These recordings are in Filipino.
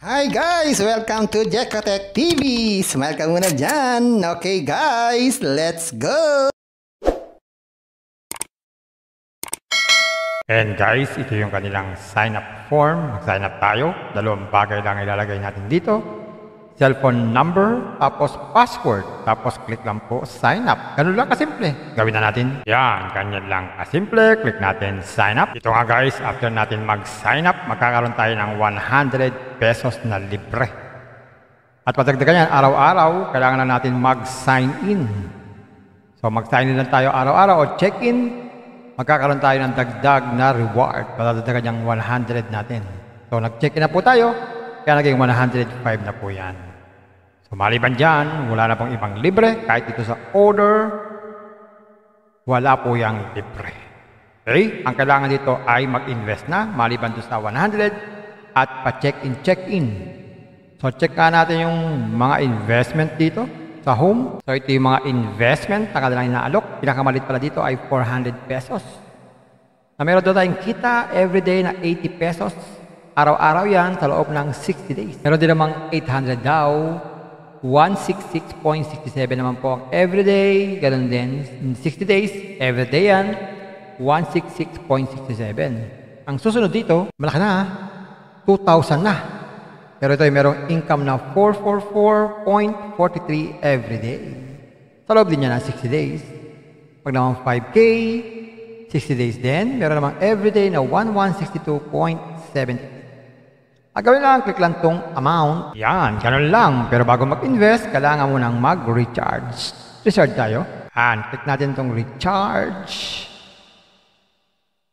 Hi guys! Welcome to Jekotech TV! Smile ka muna dyan! Okay guys, let's go! And guys, ito yung kanilang sign up form. Mag-sign up tayo. Dalawang bagay lang ilalagay natin dito. Cellphone number, tapos password. Tapos click lang po sign up. Ganun lang kasimple. Gawin na natin. Yan, ganyan lang kasimple. Click natin sign up. Ito nga guys, after natin mag-sign up, magkakaroon tayo ng 100 pesos na libre. At patagdagan yan, araw-araw, kailangan na natin mag-sign in. So mag-sign in lang tayo araw-araw o check-in. Magkakaroon tayo ng dagdag na reward. Patagdagan yung 100 natin. So nag-check-in na po tayo. Kaya naging 105 na po yan. So maliban dyan, wala na pong ibang libre. Kahit ito sa order, wala po yung libre. Okay? Ang kailangan dito ay mag-invest na. Maliban doon sa 100 at pa-check-in, check-in. So check ka natin yung mga investment dito sa home. So ito yung mga investment na kanilang inaalok. Pinakamalit pala dito ay 400 pesos. Na meron doon tayong kita everyday na 80 pesos. Araw-araw yan sa loob ng 60 days. Meron din namang 800 daw. 166.67 naman po ang everyday. Ganun din. 60 days, everyday yan. 166.67. Ang susunod dito, malaki na. 2,000 na. Pero ito ay merong income na 444.43 everyday. Sa loob din niya ng 60 days. Pag naman 5K, 60 days din. Meron namang everyday na 1162.70. Ang gawin lang, click lang tong amount. Yan, ganun lang. Pero bago mag-invest, kailangan mo nang mag-recharge. Recharge tayo. Yan, click natin tong recharge.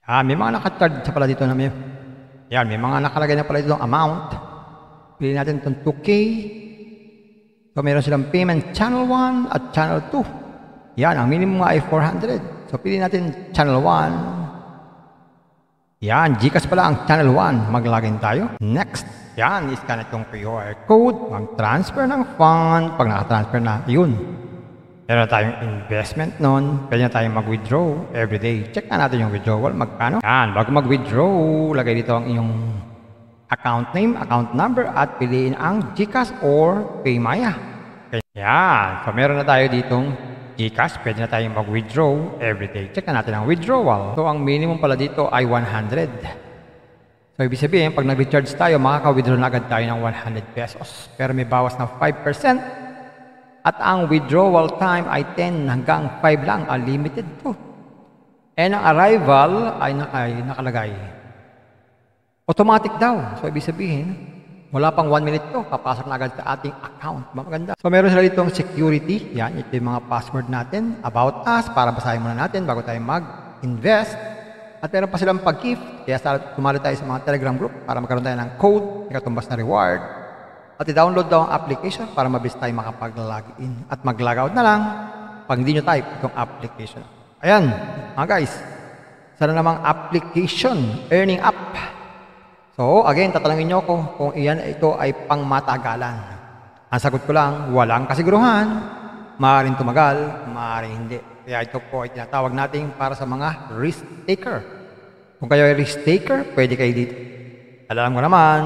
Yan, may mga naka-charge sa pala dito na may... Yan, may mga nakalagay na pala dito ng amount. Piliin natin itong 2K. So, meron silang payment channel 1 at channel 2. Yan, ang minimum ay 400. So, piliin natin channel 1. Yan, GCash pala ang channel 1. Mag-login tayo. Next. Yan, iscan itong QR code. Mag-transfer ng fund. Pag naka-transfer na, yun. Meron tayong investment nun. Pwede na tayong mag-withdraw everyday. Check na natin yung withdrawal. Magkano? Yan, bago mag-withdraw, lagay dito ang iyong account name, account number, at piliin ang GCash or PayMaya. Okay. Yan, so meron na tayo ditong GCash, pwede na tayong mag-withdraw everyday. Check na natin ang withdrawal. So, ang minimum pala dito ay 100. So, ibig sabihin, pag nag-recharge tayo, makaka-withdraw na agad tayo ng 100 pesos. Pero may bawas na 5%. At ang withdrawal time ay 10 hanggang 5 lang. Unlimited to. And ang arrival ay nakalagay. Automatic daw. So, ibig sabihin, wala pang 1 minute to, papasok na agad sa ating account. Maganda. So, meron sila ditong security. Yan, ito yung mga password natin. About us, para basahin muna natin bago tayo mag-invest. At meron pa silang pag-gift. Kaya tumali tayo sa mga Telegram group para magkaroon tayo ng code, ikatumbas na reward. At i-download daw ang application para mabilis tayo makapag-login. At mag-logout na lang pag hindi nyo type itong application. Ayan, mga guys. Sana namang application, earning app. So, again, tatanungin nyo ko kung ito ay pangmatagalan. Ang sagot ko lang, walang kasiguruhan. Maaaring tumagal, maaaring hindi. Kaya ito po ay tinatawag natin para sa mga risk taker. Kung kayo ay risk taker, pwede kayo dito. Alam ko naman,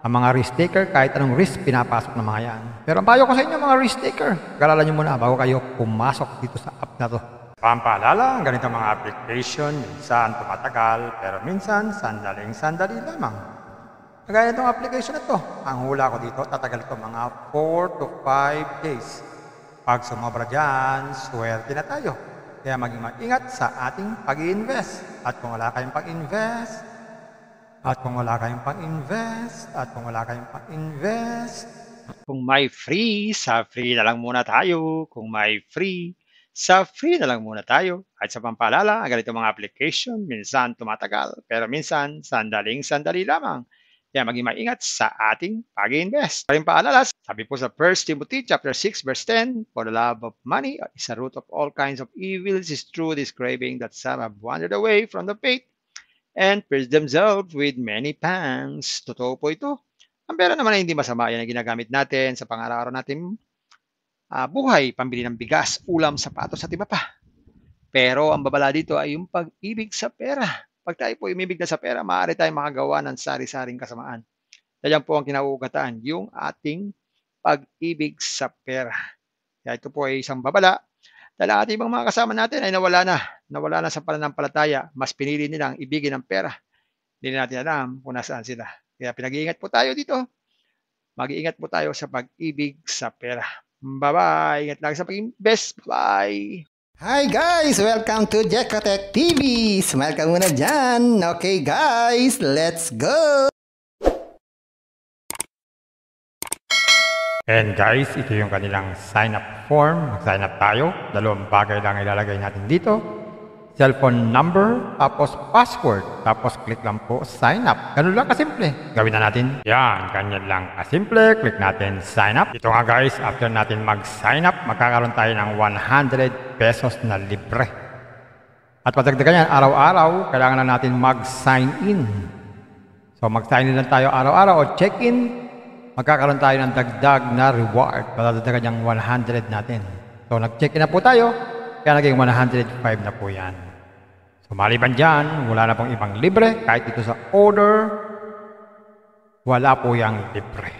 ang mga risk taker, kahit anong risk, pinapasok na mga yan. Pero ang payo ko sa inyo, mga risk taker, pag-aralan nyo muna bago kayo pumasok dito sa app na to. Pampaalala, ang ganitong mga application, minsan tumatagal, pero minsan sandaling-sandali lamang. Kagaya itong application na to, ang hula ko dito, tatagal ito mga 4 to 5 days. Pag sumobra dyan, swerte na tayo. Kaya maging mag-ingat sa ating pag-i-invest. At kung wala kayong pag-invest, Kung may free, sa free na lang muna tayo. Kung may free, sa free na lang muna tayo. At sa pampaalala, ang ganito mga application, minsan tumatagal, pero minsan sandaling-sandali lamang. Kaya maging maingat sa ating pag-invest. Paring paalala, sabi po sa 1 Timothy chapter 6 verse 10, for the love of money is a root of all kinds of evils, is true this craving that some have wandered away from the faith and pierced themselves with many pangs. Totoo po ito. Ang pera naman ay hindi masama. Yan ang ginagamit natin sa pang-araw-araw natin buhay, pambili ng bigas, ulam, sapatos at iba pa. Pero ang babala dito ay yung pag-ibig sa pera. Pag tayo po umibig na sa pera, maaari tayong makagawa ng sari-saring kasamaan. Yan po ang kinaugatan, yung ating pag-ibig sa pera. Kaya ito po ay isang babala dahil ang ating ibang mga kasama natin ay nawala na sa pananampalataya, mas pinili nilang ibigin ang pera. Hindi na natin alam kung nasaan sila. Kaya pinag-iingat po tayo dito. Mag-iingat po tayo sa pag-ibig sa pera. Bye-bye. Ingat lagi sa pag-invest. Bye. Hi guys! Welcome to Jekotech TV! Smile ka muna dyan! Okay guys, let's go! And guys, ito yung kanilang sign up form. Mag-sign up tayo. Dalawang bagay lang ilalagay natin dito. Cellphone number, tapos password. Tapos click lang po sign up. Ganun lang kasimple. Gawin na natin. Yan, ganyan lang kasimple. Click natin sign up. Ito nga guys, after natin mag-sign up, magkakaroon tayo ng 100 pesos na libre. At patagdagan yan, araw-araw, kailangan na natin mag-sign in. So mag-sign in lang tayo araw-araw o check-in. Magkakaroon tayo ng dagdag na reward. Patagdagan yung 100 natin. So nag-check-in na po tayo. Kaya naging 105 na po yan. So maliban dyan, wala na pong ibang libre. Kahit dito sa order, wala po yung libre.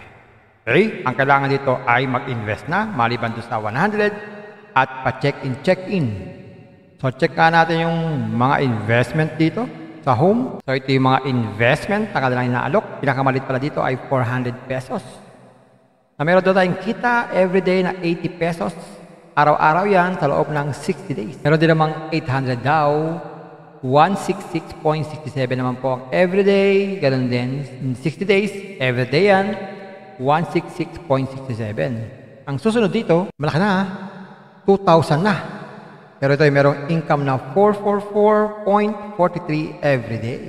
Okay? Ang kailangan dito ay mag-invest na. Maliban doon sa 100 at pa-check-in. So check nga natin yung mga investment dito sa home. So ito yung mga investment na kanilang inaalok. Pinakamalit pala dito ay 400 pesos. Na meron doon tayong kita everyday na 80 pesos. Araw-araw yan sa loob ng 60 days. Meron din namang 800 daw. 166.67 naman po ang everyday. Ganun din. In 60 days, everyday yan. 166.67. Ang susunod dito, malaki na. 2,000 na. Pero ito ay merong income na 444.43 everyday.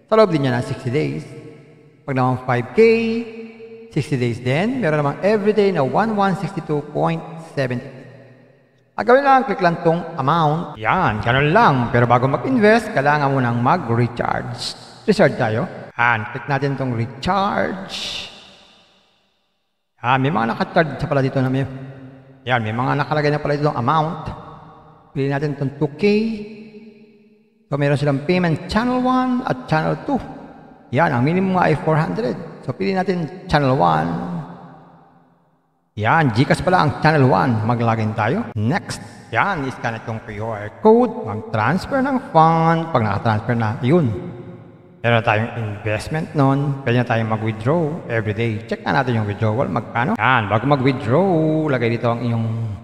Sa loob din niya ng 60 days. Pag naman 5K, 60 days din. Meron namang everyday na 1162.70. Ang gawin lang, click lang tong amount. Yan, ganun lang. Pero bago mag-invest, kailangan mo nang mag-recharge. Recharge tayo. Yan, click natin tong recharge. Yan, may mga naka-charge pala dito na may... Yan, may mga nakalagay na pala dito ng amount. Pili natin itong 2K. So, meron silang payment channel 1 at channel 2. Yan, ang minimum nga ay 400. So, pili natin channel 1. Yan, GCash pala ang channel 1. Mag-login tayo. Next. Yan, iscan itong QR code. Mag-transfer ng fund. Pag naka-transfer na, yun. Meron tayong investment nun. Pwede na tayong mag-withdraw everyday. Check na natin yung withdrawal. Magkano? Yan, bago mag-withdraw, lagay dito ang iyong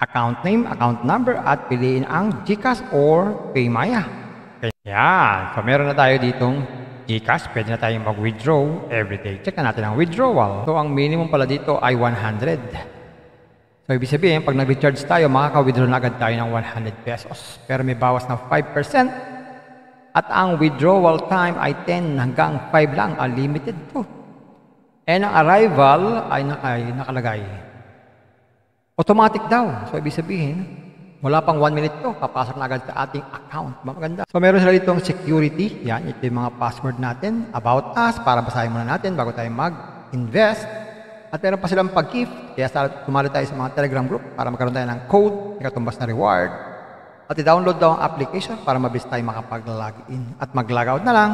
account name, account number, at piliin ang GCash or PayMaya. Okay. Yan. So, meron na tayo ditong GCash. Pwede na tayong mag-withdraw everyday. Check na natin ang withdrawal. So, ang minimum pala dito ay 100. So, ibig sabihin, pag nag-recharge tayo, makaka-withdraw na agad tayo ng 100 pesos. Pero may bawas na 5%. At ang withdrawal time ay 10 hanggang 5 lang. Unlimited po. And ang arrival ay nakalagay automatic daw. So, ibig sabihin, wala pang 1 minute to, papasok na agad sa ating account. Maganda. So, meron sila ditong security. Yan, ito yung mga password natin. About us, para basahin muna natin bago tayo mag-invest. At meron pa silang pag-gift. Kaya tumali tayo sa mga Telegram group para magkaroon tayo ng code, ikatumbas na reward. At i-download daw ang application para mabilis tayo makapag-login. At mag-logout na lang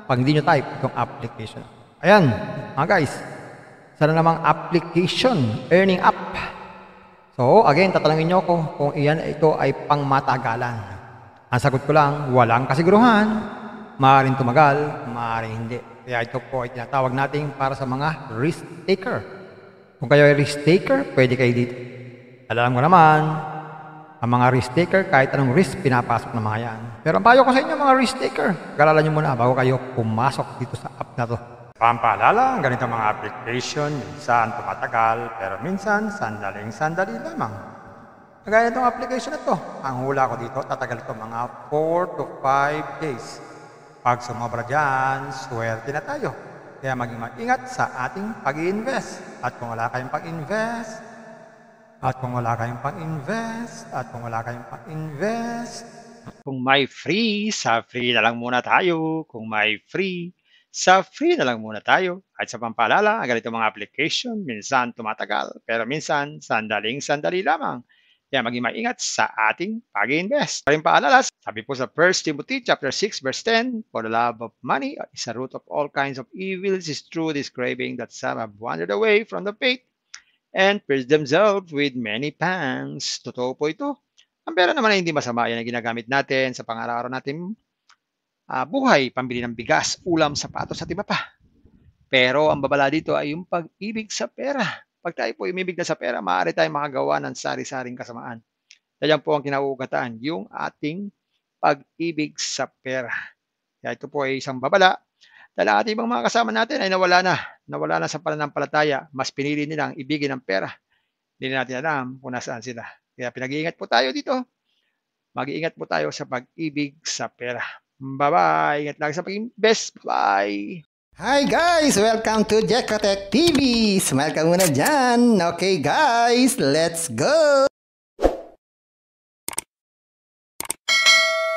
pag hindi nyo type itong application. Ayan, mga guys. Sana namang application, earning app. So, again, tatanungin nyo ko kung ito ay pangmatagalan. Ang sagot ko lang, walang kasiguruhan. Maaaring tumagal, maaaring hindi. Kaya ito po ay tinatawag natin para sa mga risk taker. Kung kayo ay risk taker, pwede kayo dito. Alam ko naman, ang mga risk taker, kahit anong risk, pinapasok na mga yan. Pero ang payo ko sa inyo, mga risk taker, pag-aralan nyo muna bago kayo pumasok dito sa app na to. Pampaalala, ang ganito mga application, minsan tumatagal, pero minsan sandaling-sandali lamang. Kagaya itong application na to, ang hula ko dito, tatagal ito mga 4 to 5 days. Pag sumobra dyan, swerte na tayo. Kaya maging mag-ingat sa ating pag-i-invest. At kung wala kayong pag-invest, Kung may free, sa free na lang muna tayo. Kung may free, sa free na lang muna tayo. At sa pampaalala, ang ganito mga application, minsan tumatagal, pero minsan sandaling-sandali lamang. Kaya maging maingat sa ating pag-invest. Pa rin paalala, sabi po sa 1 Timothy chapter 6 verse 10, for the love of money is a root of all kinds of evils. It is true this craving that some have wandered away from the faith and pierced themselves with many pangs. Totoo po ito. Ang pera naman ay hindi masama. Yan ang ginagamit natin sa pang-araw-araw natin buhay, pambili ng bigas, ulam, sapatos at iba pa. Pero ang babala dito ay yung pag-ibig sa pera. Pag tayo po umibig na sa pera, maaari tayong makagawa ng sari-saring kasamaan. Yan po ang kinauugataan, yung ating pag-ibig sa pera. Kaya ito po ay isang babala dahil ang ating ibang mga kasama natin ay nawala na sa pananampalataya. Mas pinili nilang ibigin ang pera. Hindi natin alam kung nasaan sila. Kaya pinag-iingat po tayo dito. Mag-iingat po tayo sa pag-ibig sa pera. Bye-bye. Ingat lagi sa pag-invest. Bye. Hi guys! Welcome to Jekotech TV! Smile ka muna dyan! Okay guys, let's go!